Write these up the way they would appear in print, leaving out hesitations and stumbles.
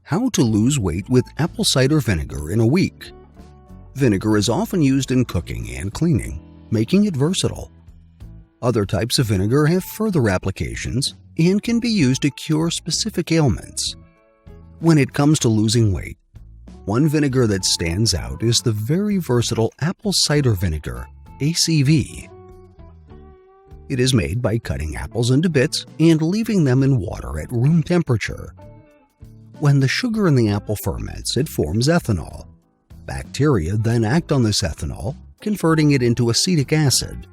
How to lose weight with apple cider vinegar in a week. Vinegar is often used in cooking and cleaning, making it versatile. Other types of vinegar have further applications and can be used to cure specific ailments. When it comes to losing weight, one vinegar that stands out is the very versatile apple cider vinegar, ACV. It is made by cutting apples into bits and leaving them in water at room temperature. When the sugar in the apple ferments, it forms ethanol. Bacteria then act on this ethanol, converting it into acetic acid.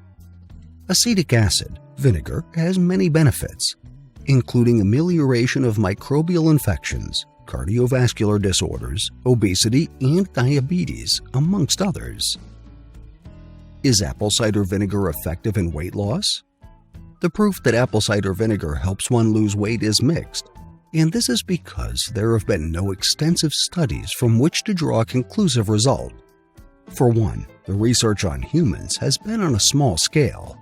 Acetic acid, vinegar, has many benefits, including amelioration of microbial infections, cardiovascular disorders, obesity, and diabetes, amongst others. Is apple cider vinegar effective in weight loss? The proof that apple cider vinegar helps one lose weight is mixed, and this is because there have been no extensive studies from which to draw a conclusive result. For one, the research on humans has been on a small scale.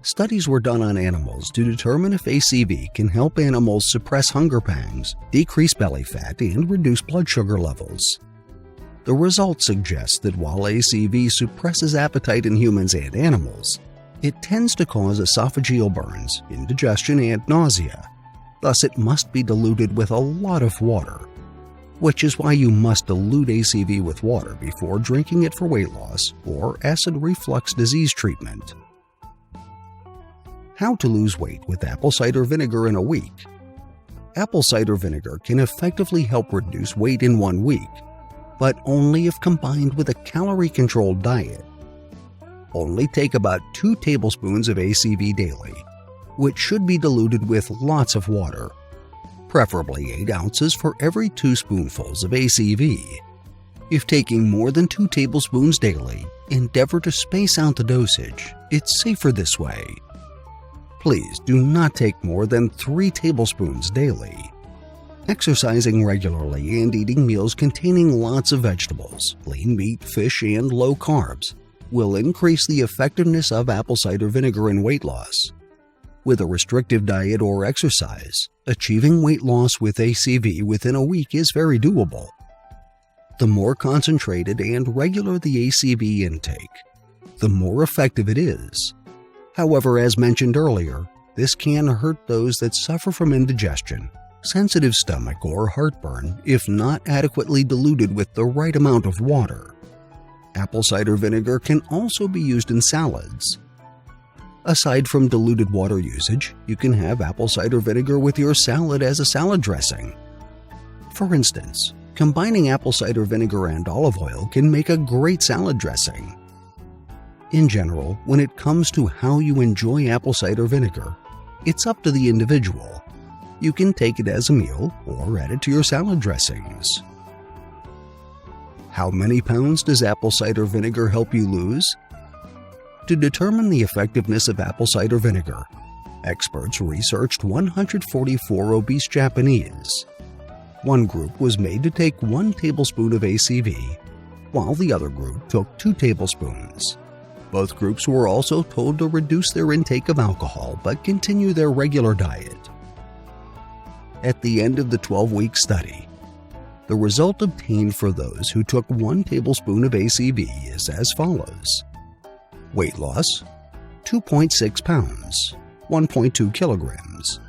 Studies were done on animals to determine if ACV can help animals suppress hunger pangs, decrease belly fat, and reduce blood sugar levels. The results suggest that while ACV suppresses appetite in humans and animals, it tends to cause esophageal burns, indigestion, and nausea. Thus, it must be diluted with a lot of water, which is why you must dilute ACV with water before drinking it for weight loss or acid reflux disease treatment. How to lose weight with apple cider vinegar in a week. Apple cider vinegar can effectively help reduce weight in 1 week, but only if combined with a calorie-controlled diet. Only take about 2 tablespoons of ACV daily, which should be diluted with lots of water, preferably 8 ounces for every 2 spoonfuls of ACV. If taking more than 2 tablespoons daily, endeavor to space out the dosage. It's safer this way. Please do not take more than 3 tablespoons daily. Exercising regularly and eating meals containing lots of vegetables, lean meat, fish, and low carbs will increase the effectiveness of apple cider vinegar in weight loss. With a restrictive diet or exercise, achieving weight loss with ACV within a week is very doable. The more concentrated and regular the ACV intake, the more effective it is. However, as mentioned earlier, this can hurt those that suffer from indigestion, sensitive stomach, or heartburn if not adequately diluted with the right amount of water. Apple cider vinegar can also be used in salads. Aside from diluted water usage, you can have apple cider vinegar with your salad as a salad dressing. For instance, combining apple cider vinegar and olive oil can make a great salad dressing. In general, when it comes to how you enjoy apple cider vinegar, it's up to the individual. You can take it as a meal or add it to your salad dressings. How many pounds does apple cider vinegar help you lose? To determine the effectiveness of apple cider vinegar, experts researched 144 obese Japanese. One group was made to take 1 tablespoon of ACV, while the other group took 2 tablespoons. Both groups were also told to reduce their intake of alcohol but continue their regular diet. At the end of the 12-week study, the result obtained for those who took 1 tablespoon of ACV is as follows. Weight loss, 2.6 pounds, 1.2 kilograms.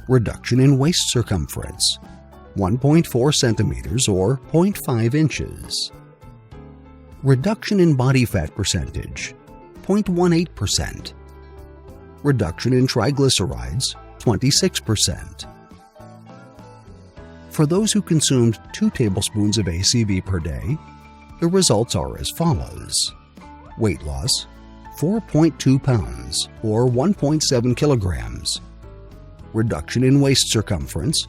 Reduction in waist circumference, 1.4 centimeters or 0.5 inches. Reduction in body fat percentage, 0.18%. Reduction in triglycerides, 26%. For those who consumed 2 tablespoons of ACV per day, the results are as follows. Weight loss, 4.2 pounds or 1.7 kilograms. Reduction in waist circumference,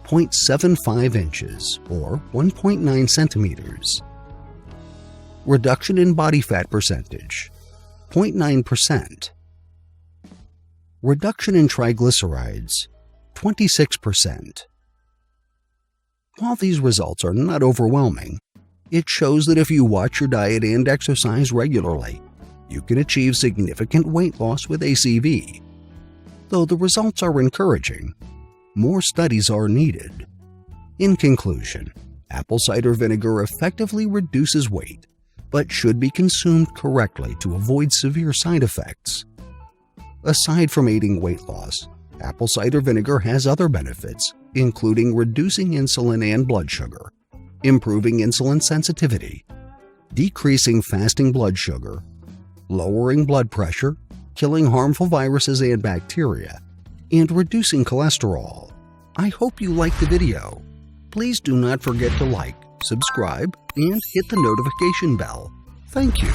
0.75 inches or 1.9 centimeters. Reduction in body fat percentage, 0.9%. Reduction in triglycerides, 26%. While these results are not overwhelming, it shows that if you watch your diet and exercise regularly, you can achieve significant weight loss with ACV. Though the results are encouraging, more studies are needed. In conclusion, apple cider vinegar effectively reduces weight, but should be consumed correctly to avoid severe side effects. Aside from aiding weight loss, apple cider vinegar has other benefits, including reducing insulin and blood sugar, improving insulin sensitivity, decreasing fasting blood sugar, lowering blood pressure, killing harmful viruses and bacteria, and reducing cholesterol. I hope you liked the video. Please do not forget to like, subscribe, and hit the notification bell. Thank you.